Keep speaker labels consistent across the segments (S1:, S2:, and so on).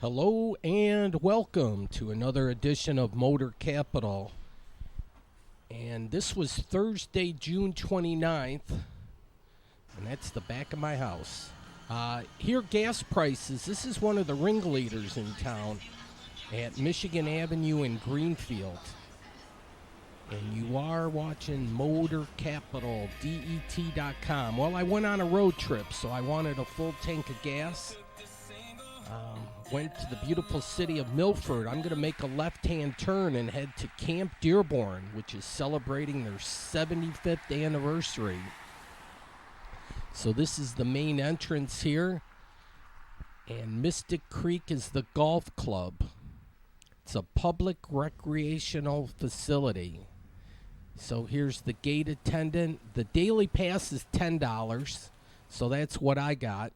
S1: Hello and welcome to another edition of Motor Capital. And this was Thursday, June 29th, and that's the back of my house. Here, gas prices. This is one of the ringleaders in town at Michigan Avenue in Greenfield. And you are watching Motor Capital, DET.com. Well, I went on a road trip, so I wanted a full tank of gas. Went to the beautiful city of Milford. I'm going to make a left-hand turn and head to Camp Dearborn, which is celebrating their 75th anniversary. So this is the main entrance here, and Mystic Creek is the golf club. It's a public recreational facility. So here's the gate attendant. The daily pass is $10, so that's what I got.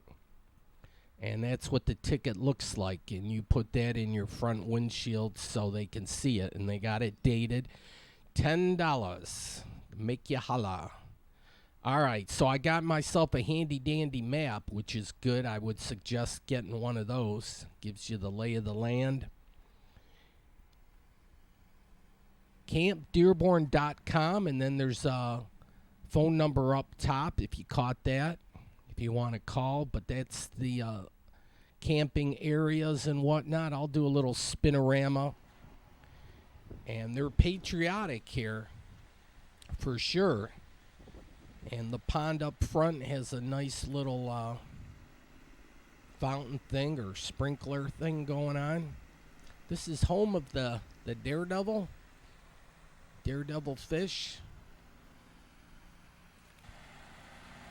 S1: And that's what the ticket looks like. And you put that in your front windshield so they can see it. And they got it dated $10. Make you holla. All right, so I got myself a handy-dandy map, which is good. I would suggest getting one of those. Gives you the lay of the land. CampDearborn.com, and then there's a phone number up top if you caught that, if you want to call. But that's the camping areas and whatnot. I'll do a little spinorama. And they're patriotic here, for sure. And the pond up front has a nice little fountain thing or sprinkler thing going on. This is home of the Daredevil fish.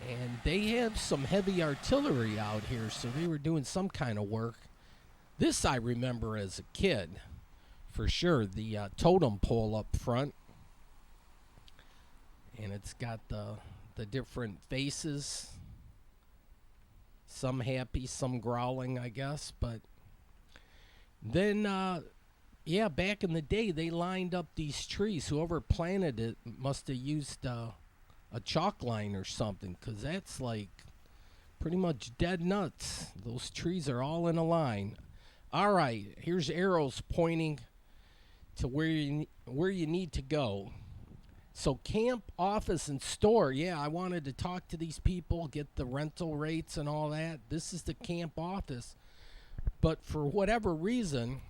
S1: And they have some heavy artillery out here, so they were doing some kind of work. This I remember as a kid, for sure. The totem pole up front. And it's got the different faces. Some happy, some growling, I guess. But then, back in the day, they lined up these trees. Whoever planted it must have used a chalk line or something, because that's like pretty much dead nuts. Those trees are all in a line. All right, here's arrows pointing to where you need to go. So camp, office, and store. Yeah, I wanted to talk to these people, get the rental rates and all that. This is the camp office. But for whatever reason,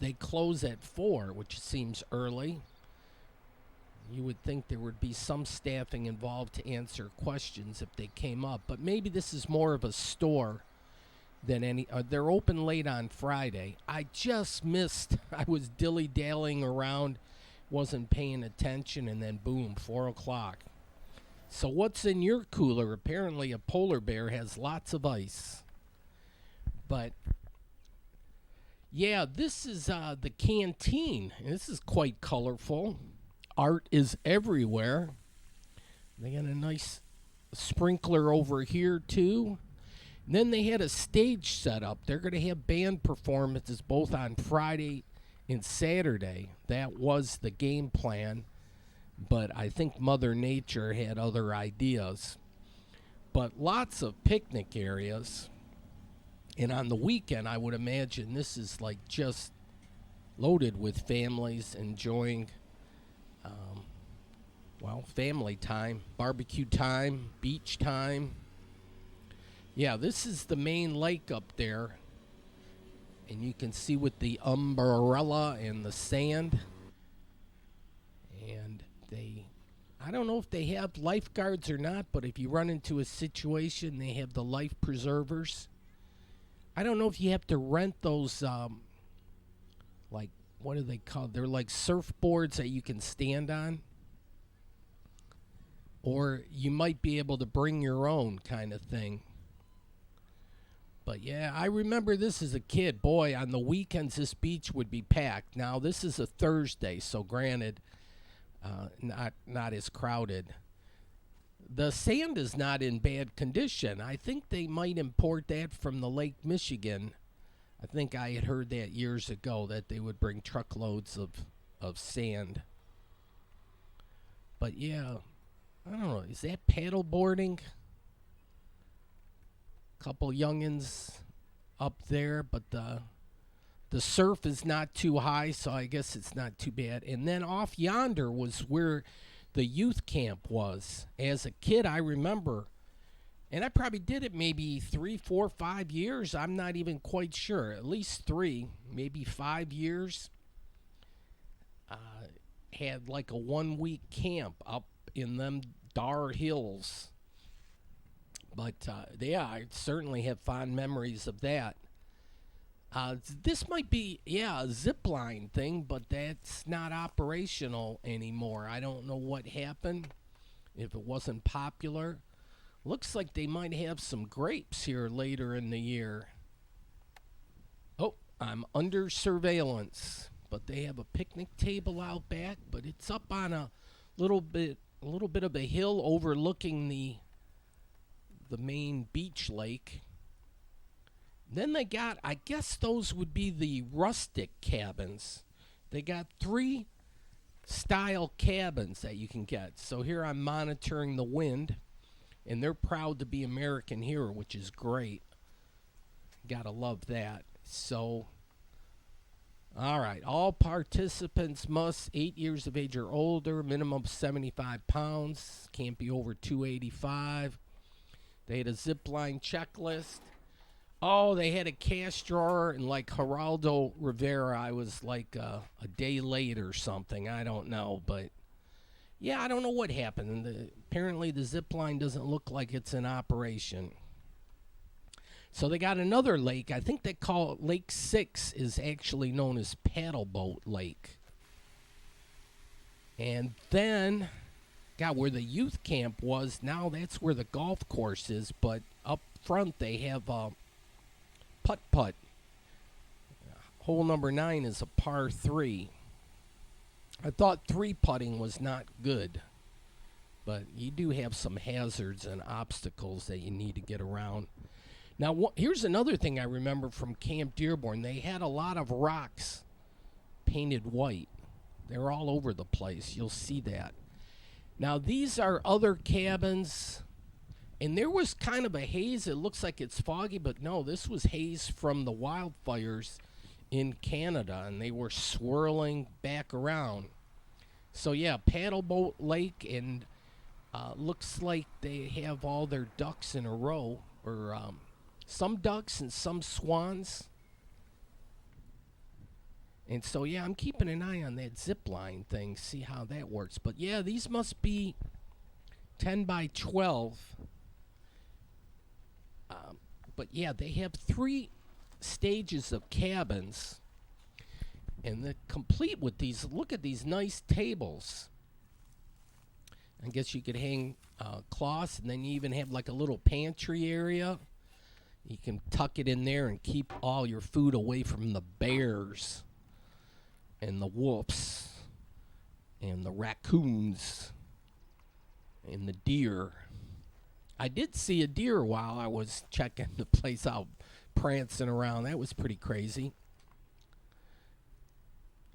S1: they close at 4, which seems early. You would think there would be some staffing involved to answer questions if they came up. But maybe this is more of a store than any. They're open late on Friday. I just missed. I was dilly-dallying around, wasn't paying attention, and then boom, 4 o'clock. So what's in your cooler? Apparently a polar bear has lots of ice. But yeah, this is the canteen. This is quite colorful. Art is everywhere. They got a nice sprinkler over here, too. And then they had a stage set up. They're going to have band performances both on Friday and Saturday. That was the game plan. But I think Mother Nature had other ideas. But lots of picnic areas. And on the weekend, I would imagine this is like just loaded with families enjoying family time, barbecue time, beach time. Yeah, this is the main lake up there. And you can see with the umbrella and the sand. And I don't know if they have lifeguards or not, but if you run into a situation, they have the life preservers. I don't know if you have to rent those, what are they called? They're like surfboards that you can stand on. Or you might be able to bring your own kind of thing. But yeah, I remember this as a kid. Boy, on the weekends, this beach would be packed. Now, this is a Thursday, so granted, not as crowded. The sand is not in bad condition. I think they might import that from the Lake Michigan. I think I had heard that years ago, that they would bring truckloads of sand. But yeah, I don't know. Is that paddle boarding? Couple youngins up there, but the surf is not too high, so I guess it's not too bad. And then off yonder was where the youth camp was. As a kid, I remember, and I probably did it maybe 3, 4, 5 years. I'm not even quite sure. At least 3, maybe 5 years. Had like a 1-week camp up in them Dar Hills. But yeah, I certainly have fond memories of that. This might be, a zip line thing, but that's not operational anymore. I don't know what happened, if it wasn't popular. Looks like they might have some grapes here later in the year. Oh, I'm under surveillance. But they have a picnic table out back, but it's up on a little bit of a hill overlooking the main beach lake. Then they got, I guess those would be the rustic cabins. They got 3 style cabins that you can get. So here I'm monitoring the wind, and they're proud to be American here, which is great. Gotta love that. So, all right, all participants must 8 years of age or older, minimum 75 pounds, can't be over 285. They had a zip line checklist. Oh, they had a cash drawer, and like Geraldo Rivera, I was like a day late or something. I don't know, but yeah, I don't know what happened. Apparently the zip line doesn't look like it's in operation. So they got another lake. I think they call it Lake 6, is actually known as Paddle Boat Lake. And then, God, where the youth camp was, now that's where the golf course is. But up front they have putt-putt. Hole number 9 is a par 3. I thought 3-putting was not good. But you do have some hazards and obstacles that you need to get around. Now, here's another thing I remember from Camp Dearborn. They had a lot of rocks painted white. They're all over the place. You'll see that. Now, these are other cabins, and there was kind of a haze. It looks like it's foggy, but no, this was haze from the wildfires in Canada, and they were swirling back around. So, yeah, Paddle Boat Lake, and looks like they have all their ducks in a row, or some ducks and some swans. And so, yeah, I'm keeping an eye on that zip line thing, see how that works. But, yeah, these must be 10 by 12. But, yeah, they have 3 stages of cabins. And they're complete with these. Look at these nice tables. I guess you could hang cloths, and then you even have like a little pantry area. You can tuck it in there and keep all your food away from the bears and the wolves and the raccoons and the deer. I did see a deer while I was checking the place out, prancing around. That was pretty crazy.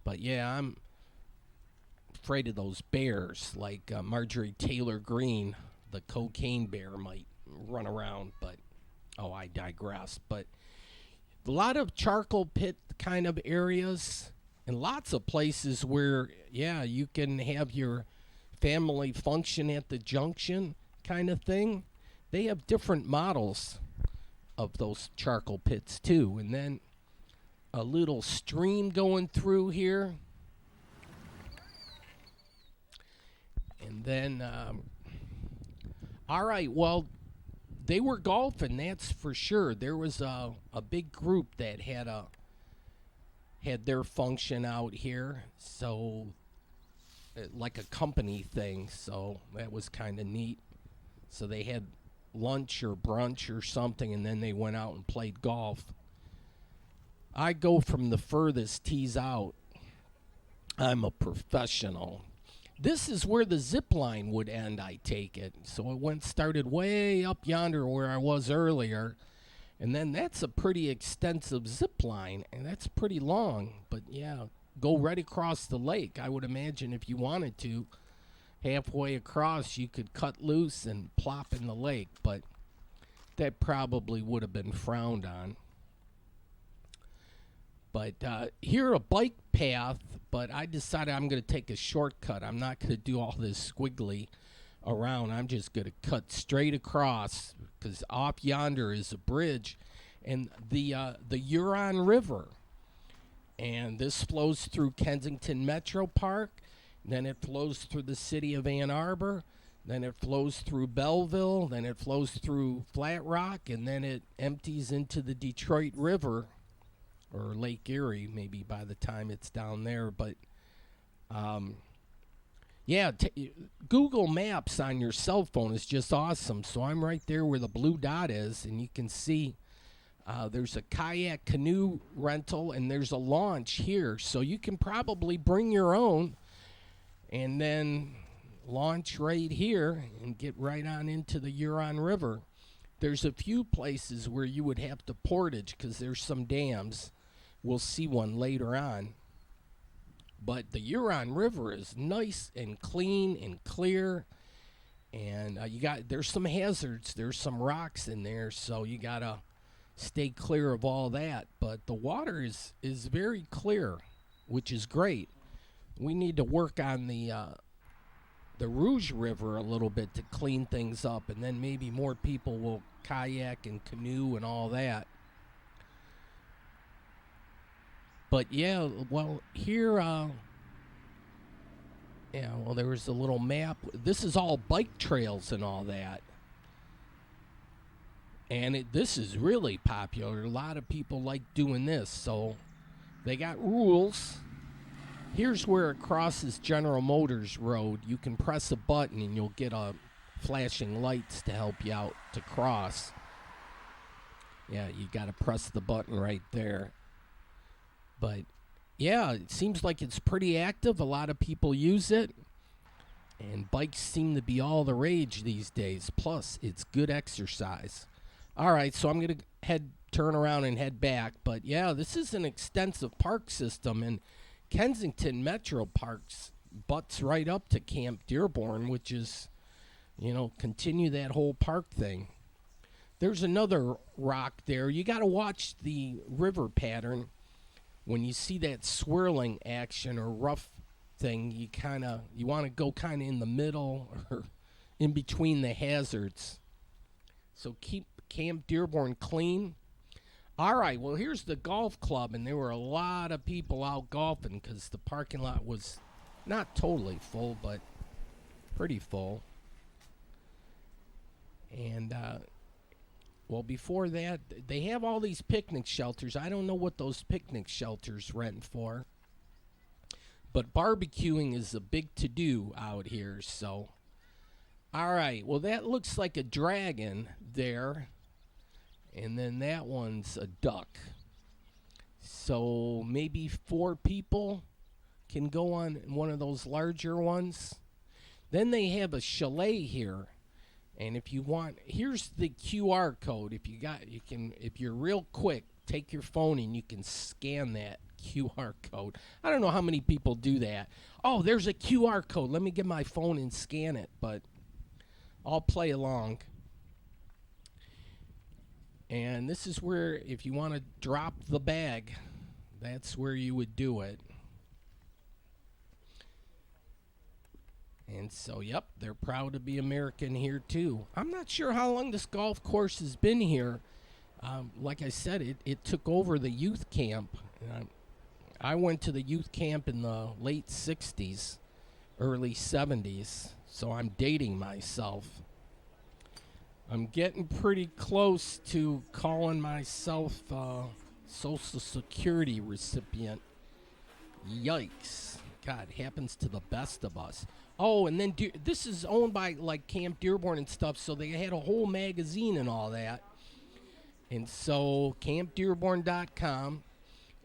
S1: But yeah, I'm afraid of those bears, like Marjorie Taylor Greene, the cocaine bear, might run around, but oh, I digress. But a lot of charcoal pit kind of areas, and lots of places where, yeah, you can have your family function at the junction kind of thing. They have different models of those charcoal pits too. And then a little stream going through here. And then, all right, well, they were golfing, that's for sure. There was a big group that had their function out here, so like a company thing, so that was kind of neat. So they had lunch or brunch or something, and then they went out and played golf. I go from the furthest tees out. I'm a professional. This is where the zip line would end, I take it. So it started way up yonder where I was earlier. And then that's a pretty extensive zip line, and that's pretty long. But yeah, go right across the lake. I would imagine if you wanted to, halfway across, you could cut loose and plop in the lake. But that probably would have been frowned on. But here a bike path, but I decided I'm going to take a shortcut. I'm not going to do all this squiggly around. I'm just going to cut straight across because off yonder is a bridge and the Huron River. And this flows through Kensington Metro Park. Then it flows through the city of Ann Arbor. Then it flows through Belleville. Then it flows through Flat Rock. And then it empties into the Detroit River or Lake Erie, maybe by the time it's down there. But yeah, Google Maps on your cell phone is just awesome. So I'm right there where the blue dot is, and you can see there's a kayak canoe rental, and there's a launch here. So you can probably bring your own and then launch right here and get right on into the Huron River. There's a few places where you would have to portage because there's some dams. We'll see one later on. But the Huron River is nice and clean and clear. And there's some hazards. There's some rocks in there, so you got to stay clear of all that. But the water is very clear, which is great. We need to work on the Rouge River a little bit to clean things up, and then maybe more people will kayak and canoe and all that. But yeah, well, here, there was a little map. This is all bike trails and all that. And this is really popular. A lot of people like doing this. So they got rules. Here's where it crosses General Motors Road. You can press a button and you'll get flashing lights to help you out to cross. Yeah, you got to press the button right there. But yeah, it seems like it's pretty active. A lot of people use it. And bikes seem to be all the rage these days. Plus, it's good exercise. All right, so I'm going to turn around and head back. But yeah, this is an extensive park system. And Kensington Metro Parks butts right up to Camp Dearborn, which is, continue that whole park thing. There's another rock there. You got to watch the river pattern. When you see that swirling action or rough thing, you want to go kind of in the middle or in between the hazards. So keep Camp Dearborn clean. All right, well, here's the golf club, and there were a lot of people out golfing because the parking lot was not totally full, but pretty full. And well, before that, they have all these picnic shelters. I don't know what those picnic shelters rent for. But barbecuing is a big to-do out here, so. All right, well, that looks like a dragon there. And then that one's a duck. So maybe 4 people can go on one of those larger ones. Then they have a chalet here. And if you want, here's the QR code. If you're real quick, take your phone and you can scan that QR code. I don't know how many people do that. Oh, there's a QR code. Let me get my phone and scan it, but I'll play along. And this is where, if you want to drop the bag, that's where you would do it. And so, yep, they're proud to be American here, too. I'm not sure how long this golf course has been here. Like I said, it took over the youth camp. I went to the youth camp in the late 60s, early 70s, so I'm dating myself. I'm getting pretty close to calling myself a Social Security recipient. Yikes. God, it happens to the best of us. Oh, and then this is owned by like Camp Dearborn and stuff, so they had a whole magazine and all that. And so campdearborn.com.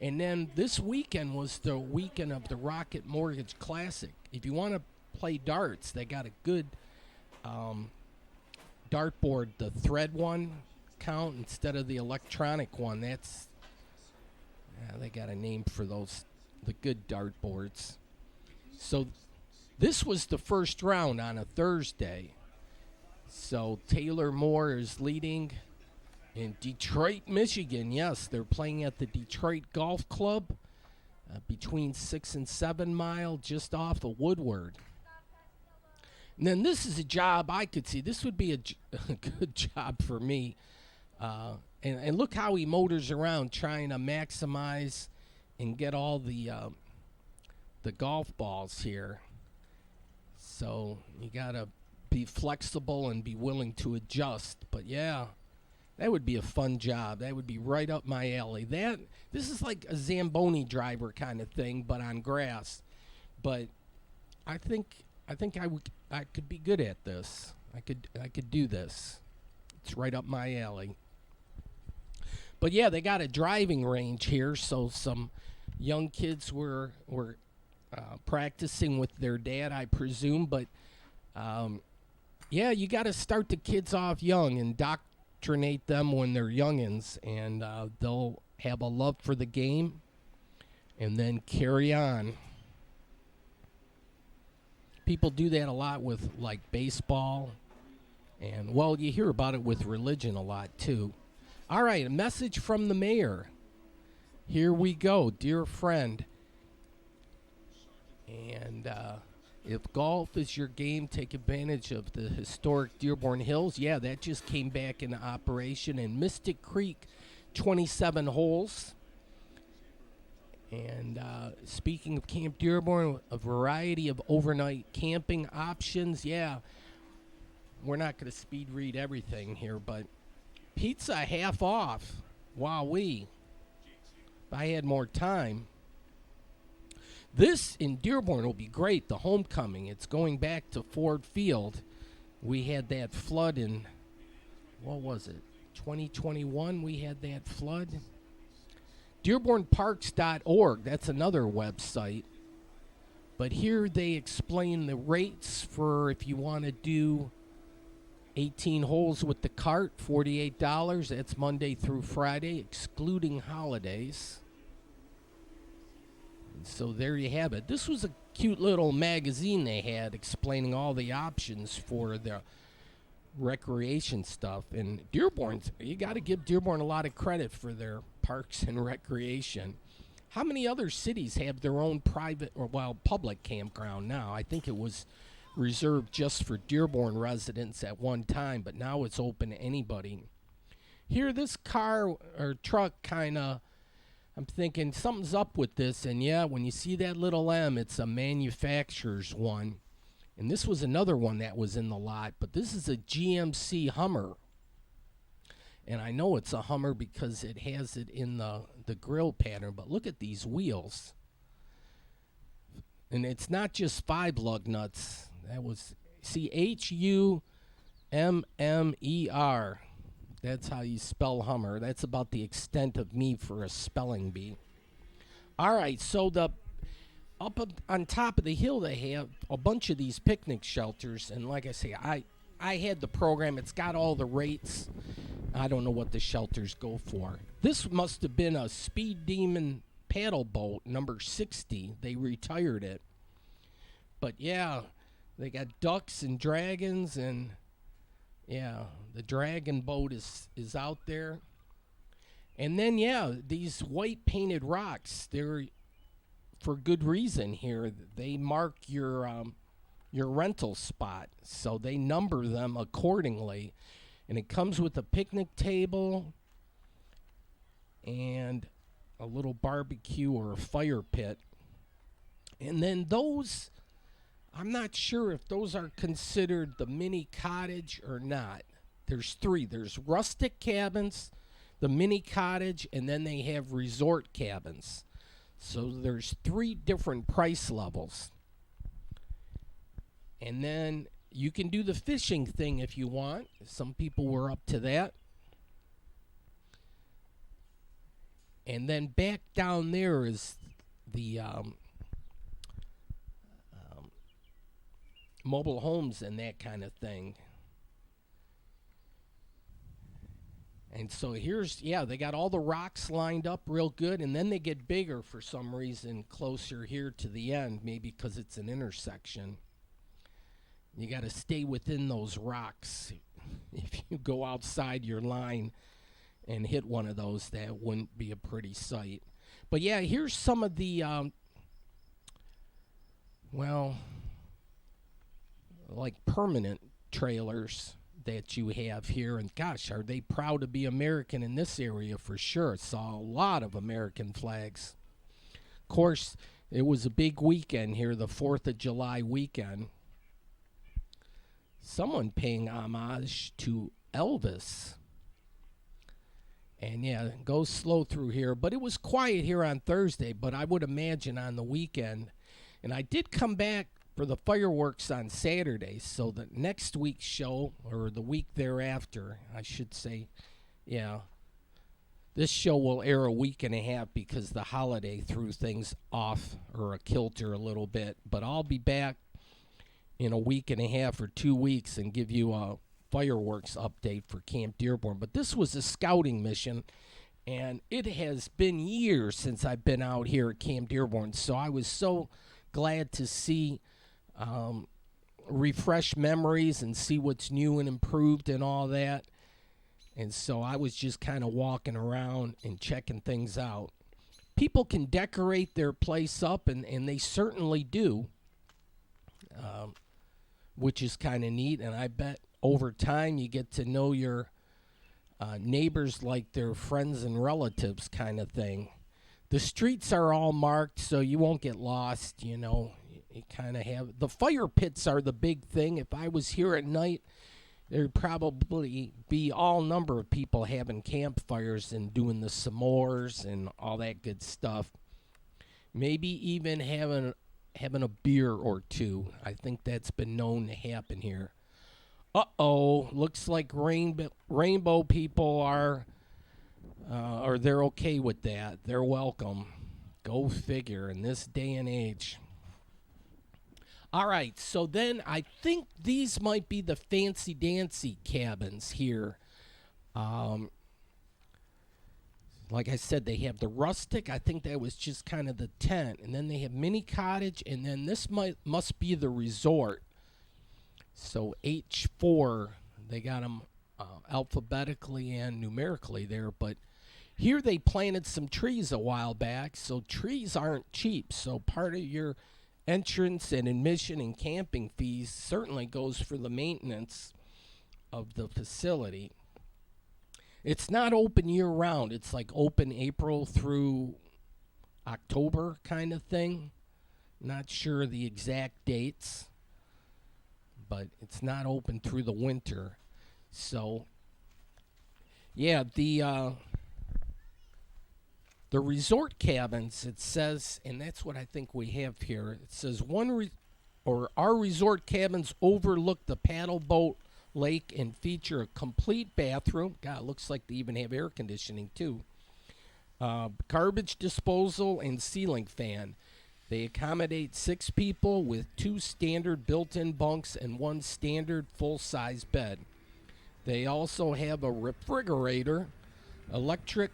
S1: And then this weekend was the weekend of the Rocket Mortgage Classic. If you want to play darts, they got a good dartboard, the thread one count instead of the electronic one. They got a name for those, the good dartboards. So this was the first round on a Thursday. So Taylor Moore is leading In Detroit, Michigan, yes, they're playing at the Detroit Golf Club between 6 and 7 Mile, just off of Woodward. And then this is a job I could see. This would be a good job for me. And look how he motors around trying to maximize and get all the golf balls here. So you got to be flexible and be willing to adjust. But yeah, that would be a fun job. That would be right up my alley. This is like a Zamboni driver kind of thing, but on grass. But I think I could be good at this. I could do this. It's right up my alley. But yeah, they got a driving range here, so some young kids were practicing with their dad, I presume. But yeah, you got to start the kids off young and indoctrinate them when they're youngins, and they'll have a love for the game, and then carry on. People do that a lot with like baseball, and well, you hear about it with religion a lot too. All right, a message from the mayor. Here we go, dear friend. And if golf is your game, take advantage of the historic Dearborn Hills. Yeah, that just came back into operation. And Mystic Creek, 27 holes. And speaking of Camp Dearborn, a variety of overnight camping options. Yeah, we're not going to speed read everything here, but pizza half off. Wowee. If I had more time. This in Dearborn will be great, the homecoming. It's going back to Ford Field. We had that flood in, what was it, 2021 we had that flood. DearbornParks.org, that's another website. But here they explain the rates for if you want to do 18 holes with the cart, $48. That's Monday through Friday, excluding holidays. And so there you have it. This was a cute little magazine they had explaining all the options for the recreation stuff. And Dearborn, you got to give Dearborn a lot of credit for their parks and recreation. How many other cities have their own private or, well, public campground now? I think it was reserved just for Dearborn residents at one time, but now it's open to anybody. Here, this car or truck kind of, I'm thinking something's up with this, and yeah, when you see that little M, it's a manufacturer's one. And this was another one that was in the lot, but this is a GMC Hummer. And I know it's a Hummer because it has it in the grill pattern, but look at these wheels. And it's not just 5 lug nuts. That was, see, Hummer. That's how you spell Hummer. That's about the extent of me for a spelling bee. All right, so up on top of the hill, they have a bunch of these picnic shelters. And like I say, I had the program. It's got all the rates. I don't know what the shelters go for. This must have been a Speed Demon paddle boat, number 60. They retired it. But yeah, they got ducks and dragons, and yeah, the dragon boat is out there. And then, yeah, these white painted rocks, they're for good reason here. They mark your rental spot, so they number them accordingly. And it comes with a picnic table and a little barbecue or a fire pit. And then those, I'm not sure if those are considered the mini cottage or not. There's 3. There's rustic cabins, the mini cottage, and then they have resort cabins. So there's 3 different price levels. And then you can do the fishing thing if you want. Some people were up to that. And then back down there is the mobile homes and that kind of thing. And so here's, yeah, they got all the rocks lined up real good, and then they get bigger for some reason closer here to the end, maybe because it's an intersection. You got to stay within those rocks. If you go outside your line, and hit one of those, that wouldn't be a pretty sight. But yeah, here's some of the, well, like permanent trailers that you have here. And gosh, are they proud to be American in this area for sure. Saw a lot of American flags. Of course, it was a big weekend here, the 4th of July weekend. Someone paying homage to Elvis. And yeah, go slow through here. But it was quiet here on Thursday, but I would imagine on the weekend. And I did come back for the fireworks on Saturday. So the next week's show, or the week thereafter, I should say, yeah, this show will air a week and a half because the holiday threw things off or a kilter a little bit. But I'll be back in a week and a half or 2 weeks and give you a fireworks update for Camp Dearborn. But this was a scouting mission, and it has been years since I've been out here at Camp Dearborn. So I was so glad to see refresh memories and see what's new and improved and all that. And so I was just kind of walking around and checking things out. People can decorate their place up, and they certainly do, which is kind of neat. And I bet over time you get to know your neighbors like they're friends and relatives kind of thing. The streets are all marked so you won't get lost, you know. You kind of have... The fire pits are the big thing. If I was here at night, there'd probably be all number of people having campfires and doing the s'mores and all that good stuff. Maybe even having a beer or two. I think that's been known to happen here. Uh-oh, looks like rainbow people are, or they're okay with that. They're welcome. Go figure in this day and age. All right, so then I think these might be the fancy-dancy cabins here. Like I said, they have the rustic. I think that was just kind of the tent. And then they have mini cottage, and then this must be the resort. So H4, they got them alphabetically and numerically there. But here they planted some trees a while back, so trees aren't cheap. So part of your entrance and admission and camping fees certainly goes for the maintenance of the facility. It's not open year-round. It's like open April through October kind of thing. Not sure the exact dates, but it's not open through the winter. So, yeah, the resort cabins, it says, and that's what I think we have here. It says our resort cabins overlook the paddle boat lake and feature a complete bathroom. God, it looks like they even have air conditioning too. Garbage disposal and ceiling fan. They accommodate 6 people with 2 standard built-in bunks and 1 standard full-size bed. They also have a refrigerator, electric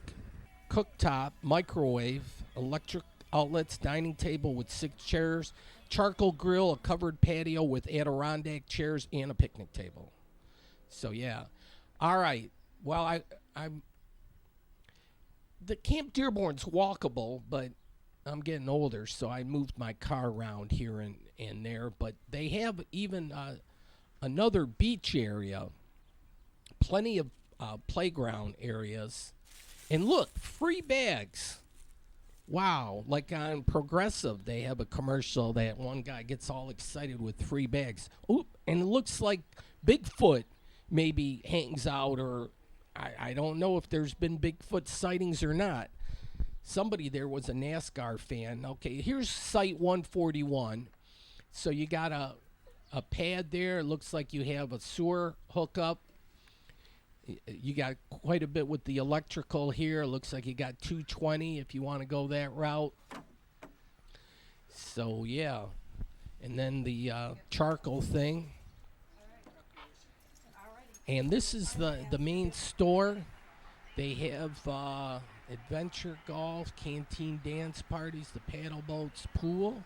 S1: cooktop, microwave, electric outlets, dining table with 6 chairs, charcoal grill, a covered patio with Adirondack chairs, and a picnic table. So yeah, all right. Well, I'm the Camp Dearborn's walkable, but I'm getting older, so I moved my car around here and there. But they have even another beach area, plenty of playground areas. And look, free bags. Wow, like on Progressive, they have a commercial that one guy gets all excited with free bags. Oop, and it looks like Bigfoot maybe hangs out, or I don't know if there's been Bigfoot sightings or not. Somebody there was a NASCAR fan. Okay, here's Site 141. So you got a pad there. It looks like you have a sewer hookup. You got quite a bit with the electrical here. It looks like you got 220 if you want to go that route. So, yeah. And then the charcoal thing. And this is the main store. They have adventure golf, canteen dance parties, the paddle boats, pool.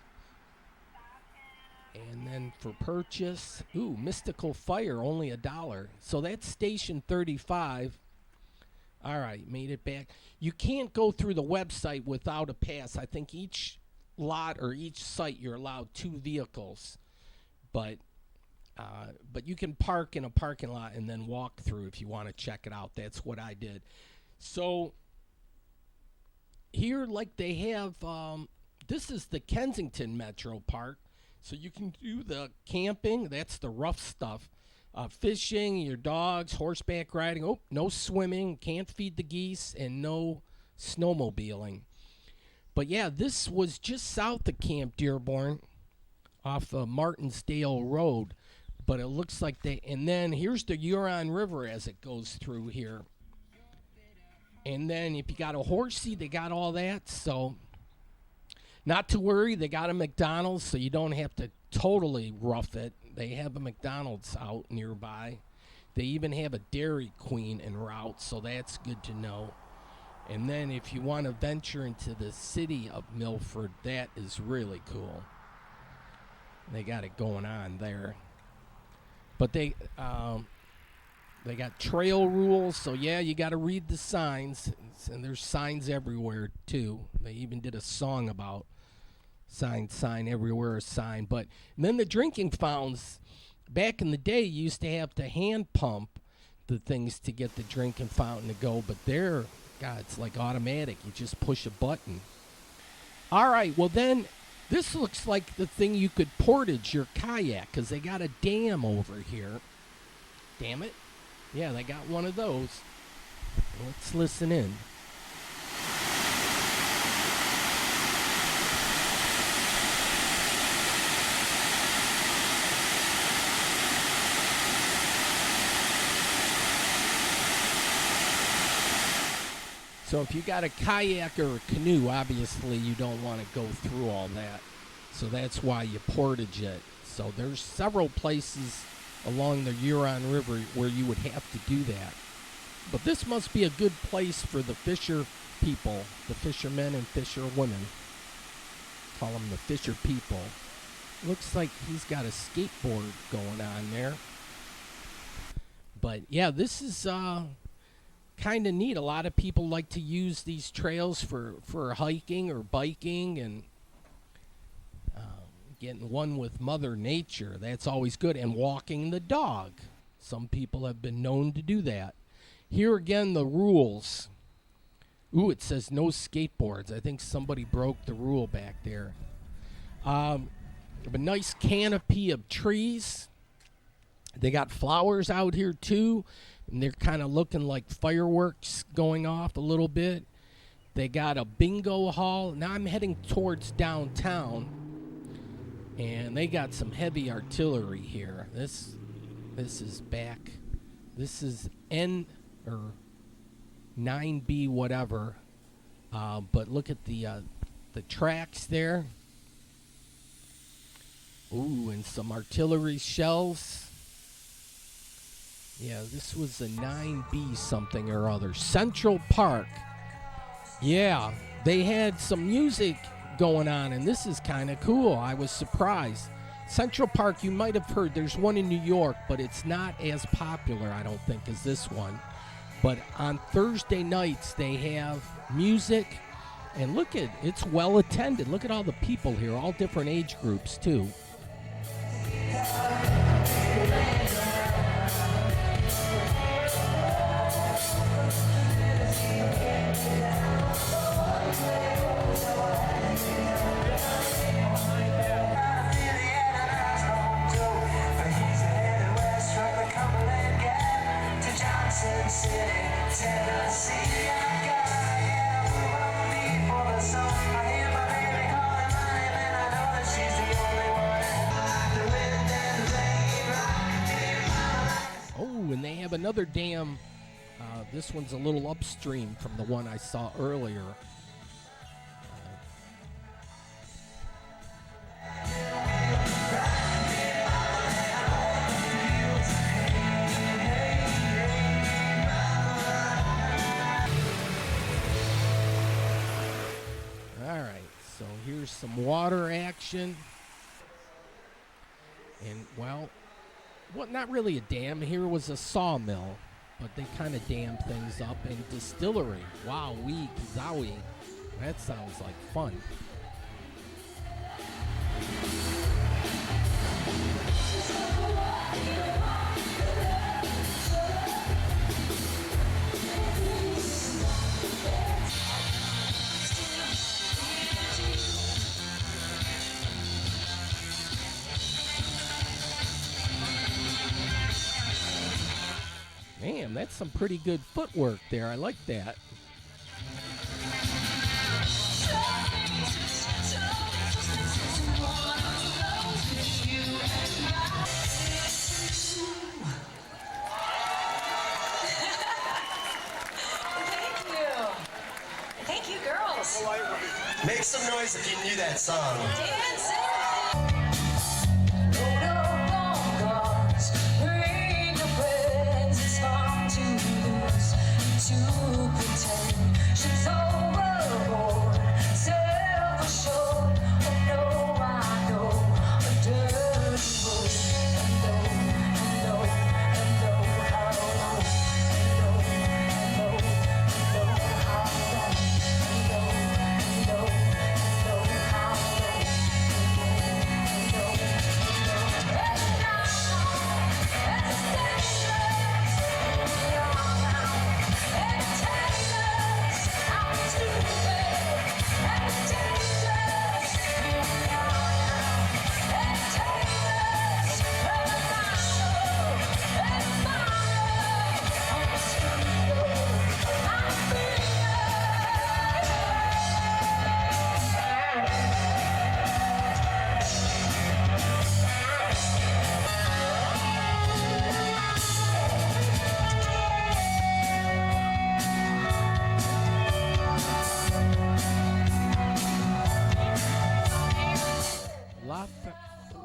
S1: And then for purchase, Mystical Fire, only $1. So that's Station 35. All right, made it back. You can't go through the website without a pass. I think each lot or each site you're allowed 2 vehicles, but but you can park in a parking lot and then walk through if you want to check it out. That's what I did. So here, like they have, this is the Kensington Metro Park, so you can do the camping. That's the rough stuff. Fishing, your dogs, horseback riding. Oh, no swimming, can't feed the geese, and no snowmobiling. But yeah, this was just south of Camp Dearborn off Martinsdale Road. But it looks like they, and then here's the Huron River as it goes through here. And then if you got a horsey, they got all that. So not to worry, they got a McDonald's, so you don't have to totally rough it. They have a McDonald's out nearby. They even have a Dairy Queen en route, so that's good to know. And then if you want to venture into the city of Milford, that is really cool. They got it going on there. But they got trail rules, so yeah, you got to read the signs. And there's signs everywhere, too. They even did a song about sign everywhere, a sign. But then the drinking fountains, back in the day, you used to have to hand pump the things to get the drinking fountain to go. But they're, God, it's like automatic. You just push a button. All right, well then, this looks like the thing you could portage your kayak, because they got a dam over here. Damn it. Yeah, they got one of those. Let's listen in. So if you got a kayak or a canoe, obviously you don't want to go through all that. So that's why you portage it. So there's several places along the Huron River where you would have to do that. But this must be a good place for the fisher people, the fishermen and fisherwomen. Call them the fisher people. Looks like he's got a skateboard going on there. But yeah, this is kind of neat. A lot of people like to use these trails for hiking or biking and getting one with Mother Nature. That's always good. And walking the dog. Some people have been known to do that. Here again, the rules. Ooh, it says no skateboards. I think somebody broke the rule back there. A nice canopy of trees. They got flowers out here too. And they're kind of looking like fireworks going off a little bit. They got a bingo hall. Now I'm heading towards downtown. And they got some heavy artillery here. This is back. This is N or 9B whatever. But look at the tracks there. Ooh, and some artillery shells. Yeah, this was a 9B something or other. Central Park. Yeah, they had some music going on, and this is kind of cool. I was surprised. Central Park, you might have heard, there's one in New York, but it's not as popular, I don't think, as this one. But on Thursday nights, they have music, and look at, it's well attended. Look at all the people here, all different age groups, too. And they have another dam. This one's a little upstream from the one I saw earlier. All right, so here's some water action. And, well, not really a dam. Here was a sawmill. but they kind of dam things up. And distillery, wow, Zowie, that sounds like fun. Man, that's some pretty good footwork there. I like that.
S2: Thank you. Thank you, girls.
S3: Make some noise if you knew that song.
S2: Dancing. To pretend she's overboard, self-assured. Oh no, I know a dirty word. And though how long, how long,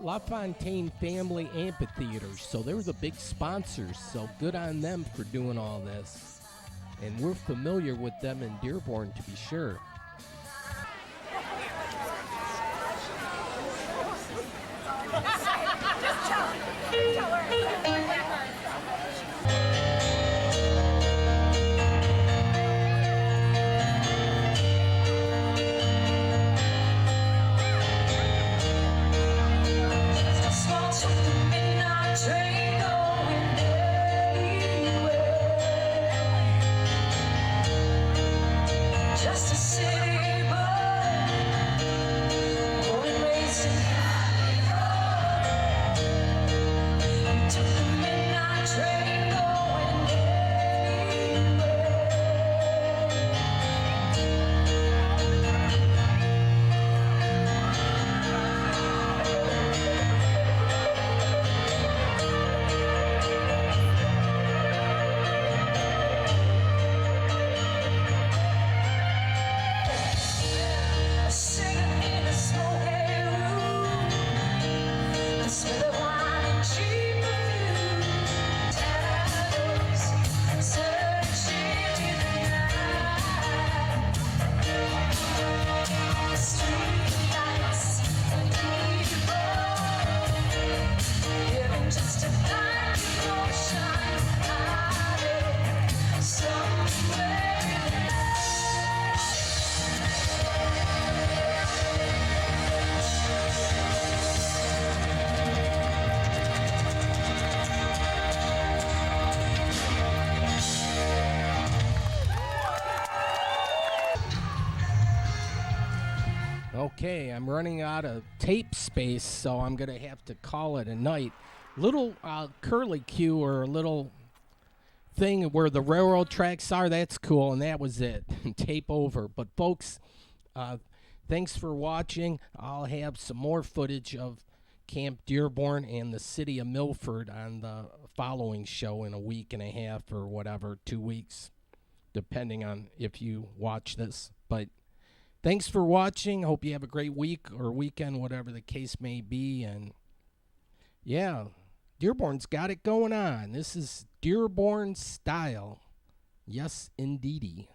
S1: LaFontaine Family Amphitheaters, so they were the big sponsors, so good on them for doing all this. And we're familiar with them in Dearborn, to be sure.
S2: Just a city boy, born and raised in Hollywood. Took the midnight train going anywhere. Singing in a smoky room, the smell of wine and cheap perfume. Shadows searching in the night. Street lights and Dearborn, giving just a blinding ocean hiding somewhere in the night.
S1: Okay, I'm running out of tape space, so I'm going to have to call it a night. Little curly cue or a little thing where the railroad tracks are, that's cool, and that was it. Tape over. But, folks, thanks for watching. I'll have some more footage of Camp Dearborn and the city of Milford on the following show in a week and a half or whatever, 2 weeks, depending on if you watch this. But thanks for watching. Hope you have a great week or weekend, whatever the case may be. And yeah, Dearborn's got it going on. This is Dearborn style. Yes, indeedy.